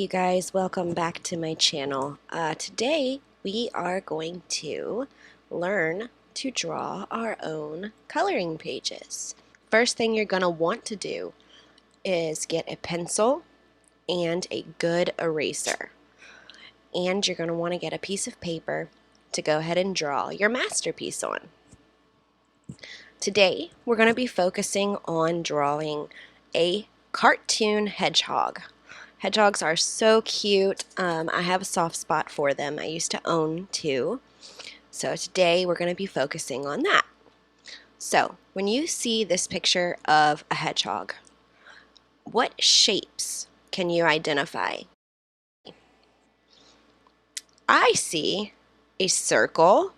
you guys, welcome back to my channel. Today we are going to learn to draw our own coloring pages. First thing you're going to want to do is get a pencil and a good eraser. And you're going to want to get a piece of paper to go ahead and draw your masterpiece on. Today we're going to be focusing on drawing a cartoon hedgehog. Hedgehogs are so cute. I have a soft spot for them. I used to own two. So today we're going to be focusing on that. So when you see this picture of a hedgehog, what shapes can you identify? I see a circle.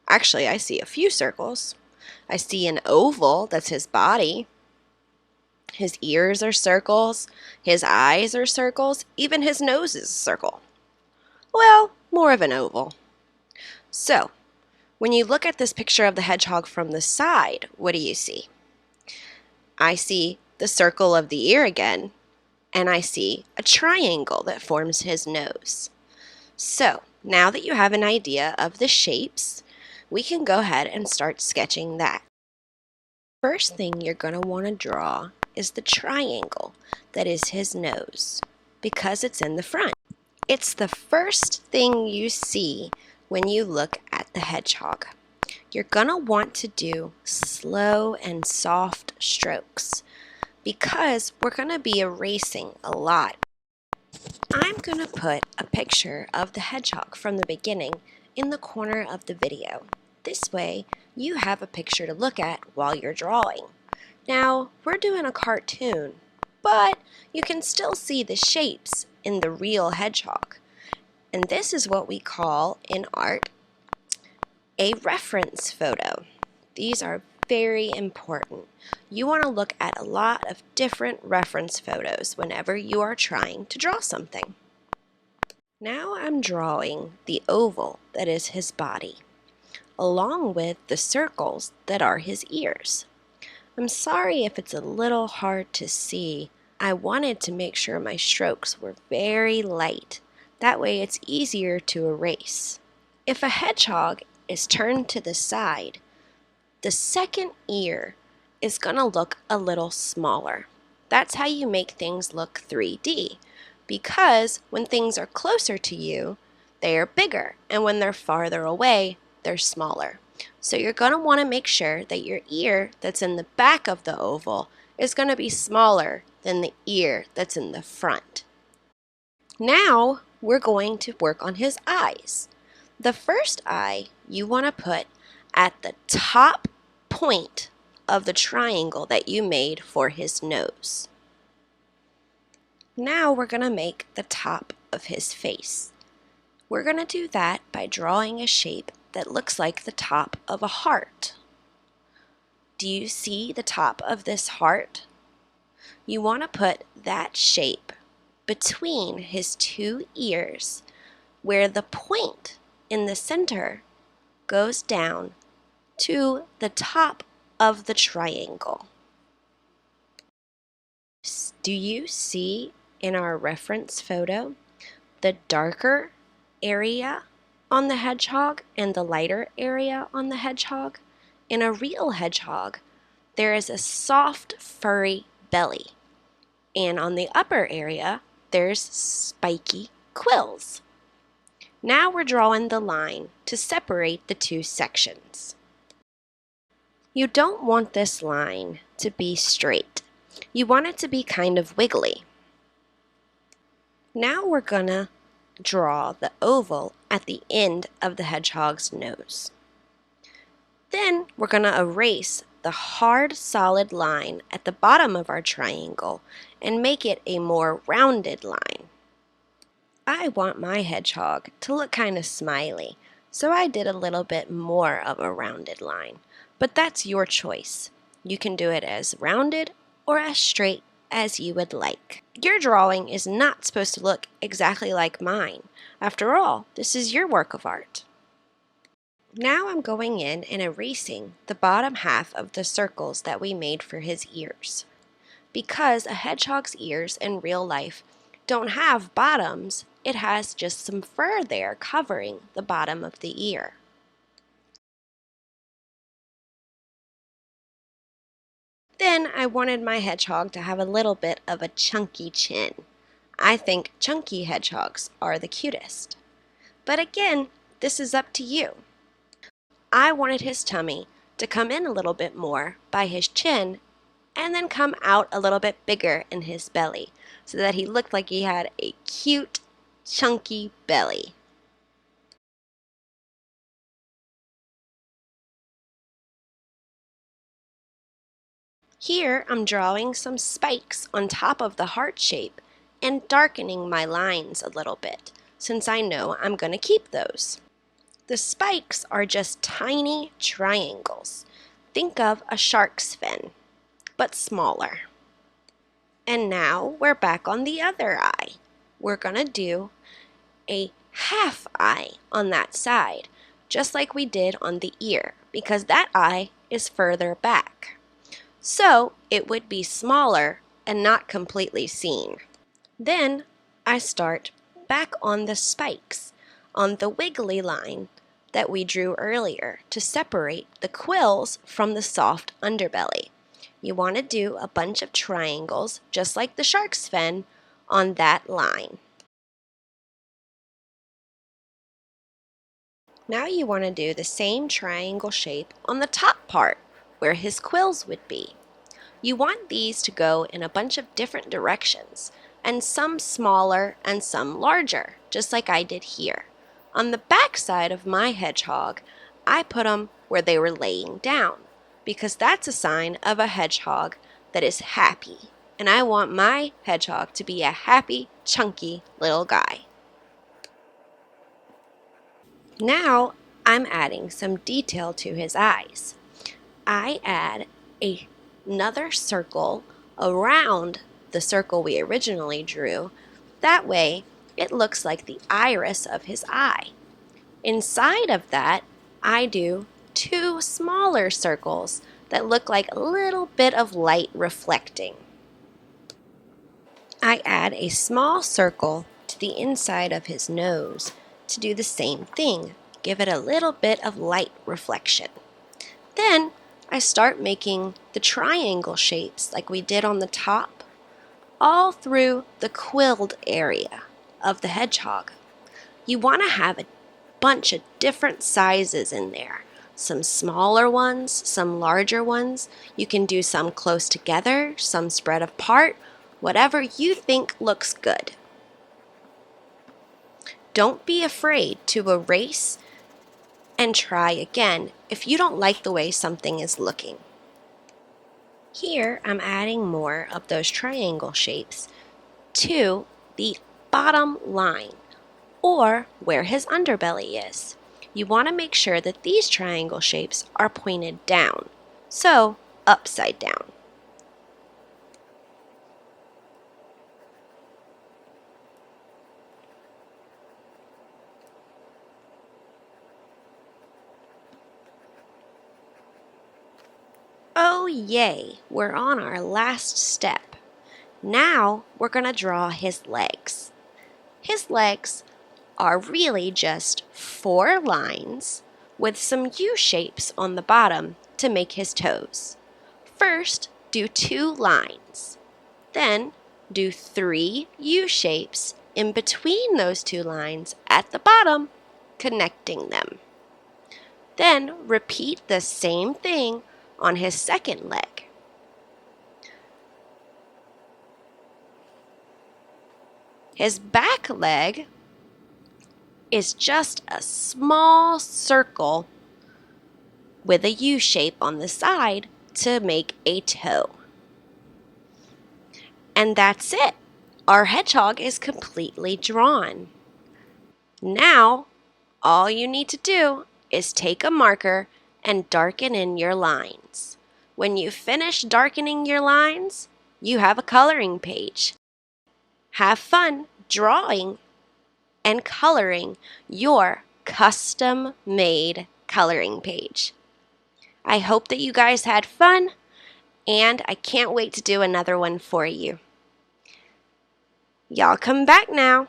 Actually, I see a few circles. I see an oval, that's his body. His ears are circles, his eyes are circles, even his nose is a circle. Well, more of an oval. So, when you look at this picture of the hedgehog from the side, what do you see? I see the circle of the ear again, and I see a triangle that forms his nose. So, now that you have an idea of the shapes, we can go ahead and start sketching that. First thing you're going to want to draw is the triangle that is his nose, because it's in the front. It's the first thing you see when you look at the hedgehog. You're going to want to do slow and soft strokes because we're going to be erasing a lot. I'm going to put a picture of the hedgehog from the beginning in the corner of the video. This way you have a picture to look at while you're drawing. Now, we're doing a cartoon, but you can still see the shapes in the real hedgehog. And this is what we call in art a reference photo. These are very important. You want to look at a lot of different reference photos whenever you are trying to draw something. Now I'm drawing the oval that is his body, along with the circles that are his ears. I'm sorry if it's a little hard to see. I wanted to make sure my strokes were very light. That way it's easier to erase. If a hedgehog is turned to the side, the second ear is going to look a little smaller. That's how you make things look 3D, because when things are closer to you, they are bigger, and when they're farther away, they're smaller. So you're going to want to make sure that your ear that's in the back of the oval is going to be smaller than the ear that's in the front. Now we're going to work on his eyes. The first eye you want to put at the top point of the triangle that you made for his nose. Now we're going to make the top of his face. We're going to do that by drawing a shape that looks like the top of a heart. Do you see the top of this heart? You want to put that shape between his two ears, where the point in the center goes down to the top of the triangle. Do you see in our reference photo the darker area on the hedgehog and the lighter area on the hedgehog? In a real hedgehog, there is a soft, furry belly, and on the upper area, there's spiky quills. Now we're drawing the line to separate the two sections. You don't want this line to be straight. You want it to be kind of wiggly. Now we're gonna draw the oval at the end of the hedgehog's nose. Then we're going to erase the hard, solid line at the bottom of our triangle and make it a more rounded line. I want my hedgehog to look kind of smiley, so I did a little bit more of a rounded line. But that's your choice. You can do it as rounded or as straight as you would like. Your drawing is not supposed to look exactly like mine. After all, this is your work of art. Now I'm going in and erasing the bottom half of the circles that we made for his ears. Because a hedgehog's ears in real life don't have bottoms. It has just some fur there covering the bottom of the ear. Then I wanted my hedgehog to have a little bit of a chunky chin. I think chunky hedgehogs are the cutest. But again, this is up to you. I wanted his tummy to come in a little bit more by his chin and then come out a little bit bigger in his belly so that he looked like he had a cute, chunky belly. Here I'm drawing some spikes on top of the heart shape and darkening my lines a little bit since I know I'm going to keep those. The spikes are just tiny triangles. Think of a shark's fin, but smaller. And now we're back on the other eye. We're going to do a half eye on that side, just like we did on the ear, because that eye is further back. So it would be smaller and not completely seen. Then I start back on the spikes on the wiggly line that we drew earlier to separate the quills from the soft underbelly. You want to do a bunch of triangles, just like the shark's fin, on that line. Now you want to do the same triangle shape on the top part, where his quills would be. You want these to go in a bunch of different directions, and some smaller and some larger, just like I did here. On the back side of my hedgehog, I put them where they were laying down, because that's a sign of a hedgehog that is happy, and I want my hedgehog to be a happy, chunky little guy. Now I'm adding some detail to his eyes. I add another circle around the circle we originally drew. That way it looks like the iris of his eye. Inside of that, I do two smaller circles that look like a little bit of light reflecting. I add a small circle to the inside of his nose to do the same thing, give it a little bit of light reflection. Then I start making the triangle shapes like we did on the top, all through the quilled area of the hedgehog. You want to have a bunch of different sizes in there. Some smaller ones, some larger ones. You can do some close together, some spread apart, whatever you think looks good. Don't be afraid to erase and try again if you don't like the way something is looking. Here I'm adding more of those triangle shapes to the bottom line, or where his underbelly is. You want to make sure that these triangle shapes are pointed down, so upside down. Oh yay, we're on our last step. Now we're going to draw his legs. His legs are really just 4 lines with some U shapes on the bottom to make his toes. First, do 2 lines. Then, do 3 U shapes in between those 2 lines at the bottom, connecting them. Then, repeat the same thing on his second leg. His back leg is just a small circle with a U shape on the side to make a toe. And that's it. Our hedgehog is completely drawn. Now, all you need to do is take a marker and darken in your lines. When you finish darkening your lines, you have a coloring page. Have fun drawing and coloring your custom-made coloring page. I hope that you guys had fun, and I can't wait to do another one for you. Y'all come back now.